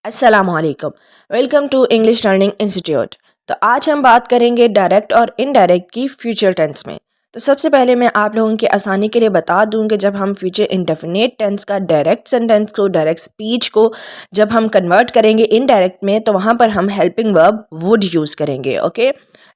अस्सलामुअलैकुम। Welcome to English learning institute. तो आज हम बात करेंगे डायरेक्ट और इनडायरेक्ट की फ्यूचर टेंस में। तो सबसे पहले मैं आप लोगों की आसानी के लिए बता दूं कि जब हम फ्यूचर इंडेफिनिट टेंस का डायरेक्ट सेंटेंस को, डायरेक्ट स्पीच को जब हम कन्वर्ट करेंगे इनडायरेक्ट में, तो वहाँ पर हम हेल्पिंग वर्ब वुड यूज़ करेंगे। Okay,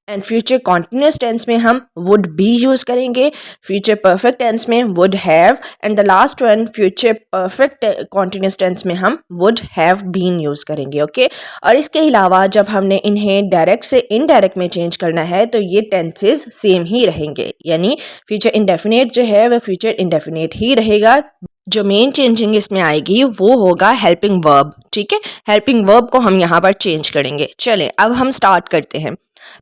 and future continuous tense में हम वुड बी यूज़ करेंगे, फ्यूचर परफेक्ट टेंस में would have, and the last one future perfect continuous tense में हम वुड हैव बीन यूज़ करेंगे। ओके, और इसके अलावा जब हमने इन्हें डायरेक्ट से इनडायरेक्ट में चेंज करना है तो ये टेंसेस सेम ही रहेंगे, यानी फ्यूचर इंडेफिनिट जो है वह फ्यूचर इंडेफिनिट ही रहेगा। जो मेन चेंजिंग इसमें आएगी वो होगा हेल्पिंग वर्ब। ठीक है, हेल्पिंग वर्ब को हम यहाँ पर चेंज करेंगे। चलें अब हम स्टार्ट करते हैं।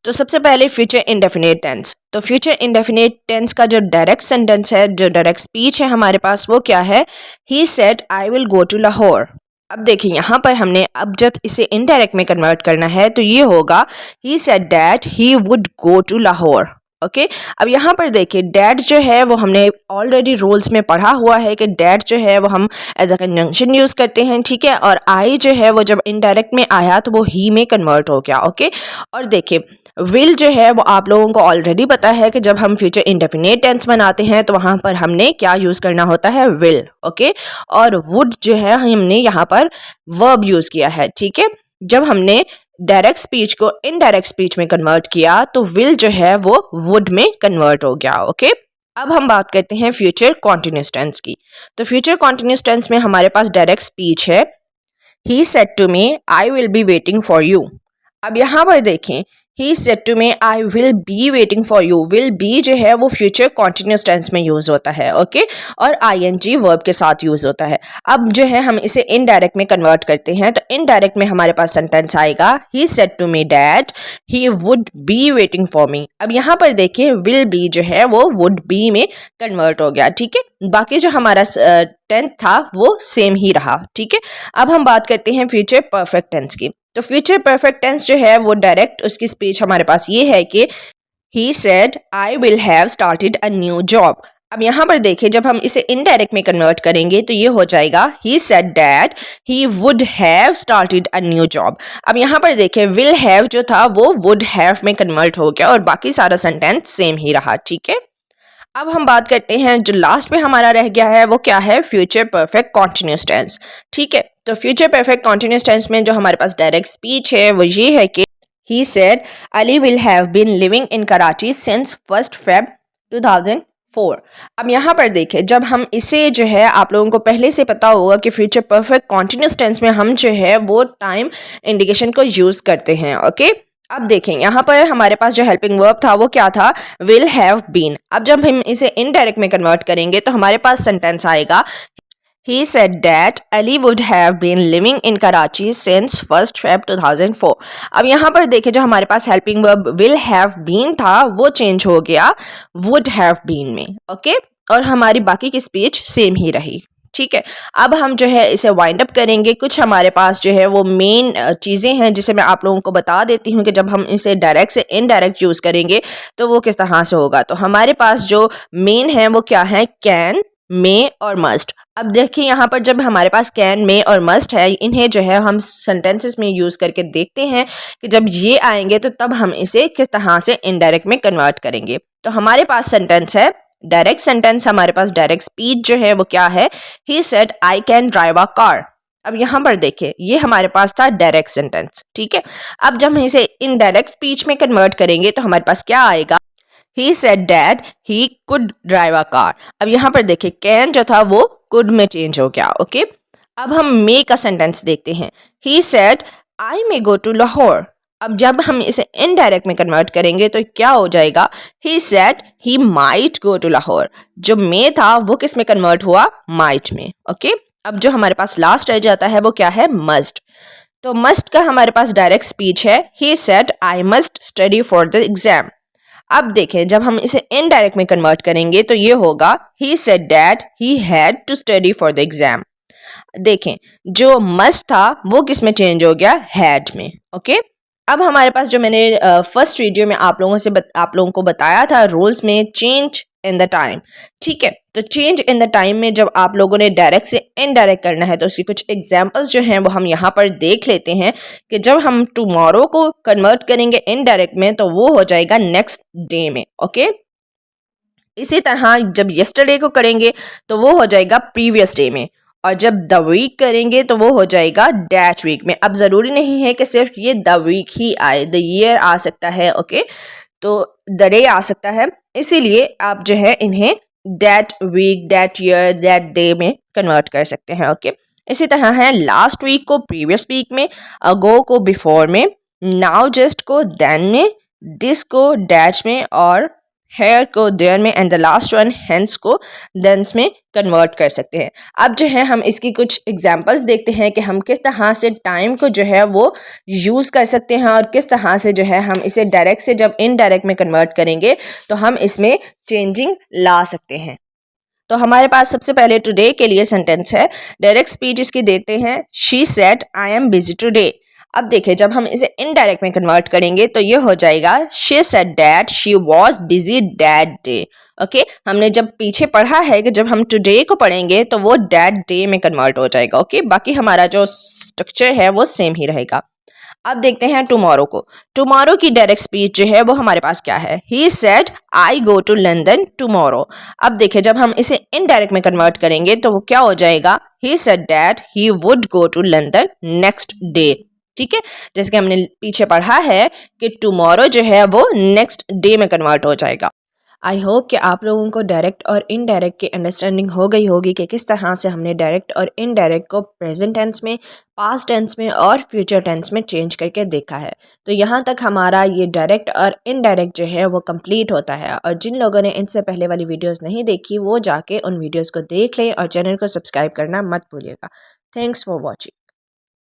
तो सबसे पहले फ्यूचर इंडेफिनिट टेंस। तो फ्यूचर इंडेफिनिट टेंस का जो डायरेक्ट सेंटेंस है, जो डायरेक्ट स्पीच है हमारे पास, वो क्या है? He said I will go to Lahore. अब देखिए यहाँ पर हमने अब जब इसे इनडायरेक्ट में कन्वर्ट करना है तो ये होगा he said that he would go to Lahore. Okay, अब यहाँ पर देखिए डैट जो है वो हमने ऑलरेडी रूल्स में पढ़ा हुआ है कि डैट जो है वो हम एज अ कंजंक्शन यूज़ करते हैं। ठीक है, और आई जो है वो जब इनडायरेक्ट में आया तो वो ही में कन्वर्ट हो गया। ओके, और देखिए विल जो है वो आप लोगों को ऑलरेडी पता है कि जब हम फ्यूचर इंडेफिनिट टेंस बनाते हैं तो वहाँ पर हमने क्या यूज़ करना होता है? विल। ओके, और वुड जो है हमने यहाँ पर वर्ब यूज़ किया है। ठीक है, जब हमने डायरेक्ट स्पीच को इनडायरेक्ट स्पीच में कन्वर्ट किया तो विल जो है वो वुड में कन्वर्ट हो गया। ओके, अब हम बात करते हैं फ्यूचर कॉन्टिन्यूस टेंस की। तो फ्यूचर कॉन्टिन्यूस टेंस में हमारे पास डायरेक्ट स्पीच है, he said to me I will be waiting for you. अब यहाँ पर देखें, he said to me I will be waiting for you. Will be जो है वो फ्यूचर कॉन्टिन्यूस टेंस में यूज़ होता है। ओके, और आईएनजी वर्ब के साथ यूज़ होता है। अब जो है हम इसे इनडायरेक्ट में कन्वर्ट करते हैं तो इनडायरेक्ट में हमारे पास सेंटेंस आएगा he said to me that he would be waiting for me. अब यहाँ पर देखिए विल बी जो है वो वुड बी में कन्वर्ट हो गया। ठीक है, बाकी जो हमारा टेंस था वो सेम ही रहा। ठीक है, अब हम बात करते हैं फ्यूचर परफेक्ट टेंस की। तो फ्यूचर परफेक्ट टेंस जो है वो डायरेक्ट उसकी स्पीच हमारे पास ये है कि he said I will have started a new job. अब यहाँ पर देखिए जब हम इसे इनडायरेक्ट में कन्वर्ट करेंगे तो ये हो जाएगा he said that he would have started a new job. अब यहाँ पर देखिए विल हैव जो था वो वुड हैव में कन्वर्ट हो गया और बाकी सारा सेंटेंस सेम ही रहा। ठीक है, अब हम बात करते हैं जो लास्ट में हमारा रह गया है वो क्या है? Future perfect continuous tense. ठीक है, तो फ्यूचर परफेक्ट कॉन्टिन्यूस टेंस में जो हमारे पास डायरेक्ट स्पीच है वो ये है कि he said Ali will have been living in Karachi since 1 Feb 2004। अब यहाँ पर देखें जब हम इसे जो है आप लोगों को पहले से पता होगा कि फ्यूचर परफेक्ट कॉन्टिन्यूस टेंस में हम जो है वो टाइम इंडिकेशन को यूज़ करते हैं। ओके, अब देखें यहाँ पर हमारे पास जो हेल्पिंग वर्ब था वो क्या था? Will have been. अब जब हम इसे इनडायरेक्ट में कन्वर्ट करेंगे तो हमारे पास सेंटेंस आएगा he said that Ali would have been living in Karachi since 1 Feb 2004। अब यहाँ पर देखें जो हमारे पास helping verb will have been था वो चेंज हो गया वुड हैव बीन में। ओके, और हमारी बाकी की स्पीच सेम ही रही। ठीक है, अब हम जो है इसे वाइंड अप करेंगे। कुछ हमारे पास जो है वो मेन चीज़ें हैं जिसे मैं आप लोगों को बता देती हूँ कि जब हम इसे डायरेक्ट से इनडायरेक्ट यूज़ करेंगे तो वो किस तरह से होगा। तो हमारे पास जो मेन है वो क्या है? कैन, मे और मस्ट। अब देखिए यहाँ पर जब हमारे पास कैन, मे और मस्ट है, इन्हें जो है हम सेंटेंसेस में यूज़ करके देखते हैं कि जब ये आएंगे तो तब हम इसे किस तरह से इनडायरेक्ट में कन्वर्ट करेंगे। तो हमारे पास सेंटेंस है डायरेक्ट सेंटेंस, हमारे पास डायरेक्ट स्पीच जो है वो क्या है? He said I can drive a car. अब यहाँ पर देखिए ये हमारे पास था डायरेक्ट सेंटेंस। ठीक है, अब जब हम इसे इनडायरेक्ट स्पीच में कन्वर्ट करेंगे तो हमारे पास क्या आएगा? He said that he could drive a car. अब यहाँ पर देखिए कैन जो था वो कुड में चेंज हो गया। ओके, अब हम मे का सेंटेंस देखते हैं। He said I may go to Lahore. अब जब हम इसे इनडायरेक्ट में कन्वर्ट करेंगे तो क्या हो जाएगा? He said he might go to Lahore. जो मे था वो किस में कन्वर्ट हुआ? माइट में। ओके, अब जो हमारे पास लास्ट रह जाता है वो क्या है? मस्ट। तो मस्ट का हमारे पास डायरेक्ट स्पीच है he said I must study for the exam. अब देखें जब हम इसे इनडायरेक्ट में कन्वर्ट करेंगे तो ये होगा he said that he had to study for the exam. देखें जो मस्ट था वो किस में चेंज हो गया? हैड में। ओके, अब हमारे पास जो मैंने फर्स्ट वीडियो में आप लोगों को बताया था रूल्स में चेंज इन द टाइम। ठीक है, तो चेंज इन द टाइम में जब आप लोगों ने डायरेक्ट से इनडायरेक्ट करना है तो उसकी कुछ एग्जांपल्स जो हैं वो हम यहाँ पर देख लेते हैं कि जब हम टुमारो को कन्वर्ट करेंगे इनडायरेक्ट में तो वो हो जाएगा नेक्स्ट डे में। ओके, इसी तरह जब यस्टरडे को करेंगे तो वो हो जाएगा प्रीवियस डे में, और जब द वीक करेंगे तो वो हो जाएगा डैश वीक में। अब ज़रूरी नहीं है कि सिर्फ ये द वीक ही आए, द ईयर आ सकता है। ओके, तो द डे आ सकता है, इसीलिए आप जो है इन्हें that week, that year, that day में कन्वर्ट कर सकते हैं। ओके, इसी तरह है लास्ट वीक को प्रीवियस वीक में, अगो को बिफोर में, नाउ जस्ट को देन में, दिस को डैश में, और हेयर को देयर में, and the last one hence को देंस में कन्वर्ट कर सकते हैं। अब जो है हम इसकी कुछ एग्जांपल्स देखते हैं कि हम किस तरह से टाइम को जो है वो यूज़ कर सकते हैं और किस तरह से जो है हम इसे डायरेक्ट से जब इनडायरेक्ट में कन्वर्ट करेंगे तो हम इसमें चेंजिंग ला सकते हैं। तो हमारे पास सबसे पहले टुडे के लिए सेंटेंस है, डायरेक्ट स्पीच इसकी देखते हैं। She said I am busy today. अब देखिए जब हम इसे इनडायरेक्ट में कन्वर्ट करेंगे तो ये हो जाएगा she said that she was busy that day. Okay, हमने जब पीछे पढ़ा है कि जब हम टुडे को पढ़ेंगे तो वो दैट डे में कन्वर्ट हो जाएगा। ओके, बाकी हमारा जो स्ट्रक्चर है वो सेम ही रहेगा। अब देखते हैं टुमारो को। टुमारो की डायरेक्ट स्पीच जो है वो हमारे पास क्या है, he said I go to London tomorrow. अब देखिए जब हम इसे इनडायरेक्ट में कन्वर्ट करेंगे तो वो क्या हो जाएगा, he said that he would go to London next day. ठीक है, जैसे कि हमने पीछे पढ़ा है कि टुमारो जो है वो नेक्स्ट डे में कन्वर्ट हो जाएगा। आई होप कि आप लोगों को डायरेक्ट और इनडायरेक्ट की अंडरस्टैंडिंग हो गई होगी कि किस तरह से हमने डायरेक्ट और इनडायरेक्ट को प्रेजेंट टेंस में, पास्ट टेंस में और फ्यूचर टेंस में चेंज करके देखा है। तो यहाँ तक हमारा ये डायरेक्ट और इनडायरेक्ट जो है वो कंप्लीट होता है, और जिन लोगों ने इनसे पहले वाली वीडियोज़ नहीं देखी वो जाके उन वीडियोज़ को देख लें और चैनल को सब्सक्राइब करना मत भूलिएगा। Thanks for watching.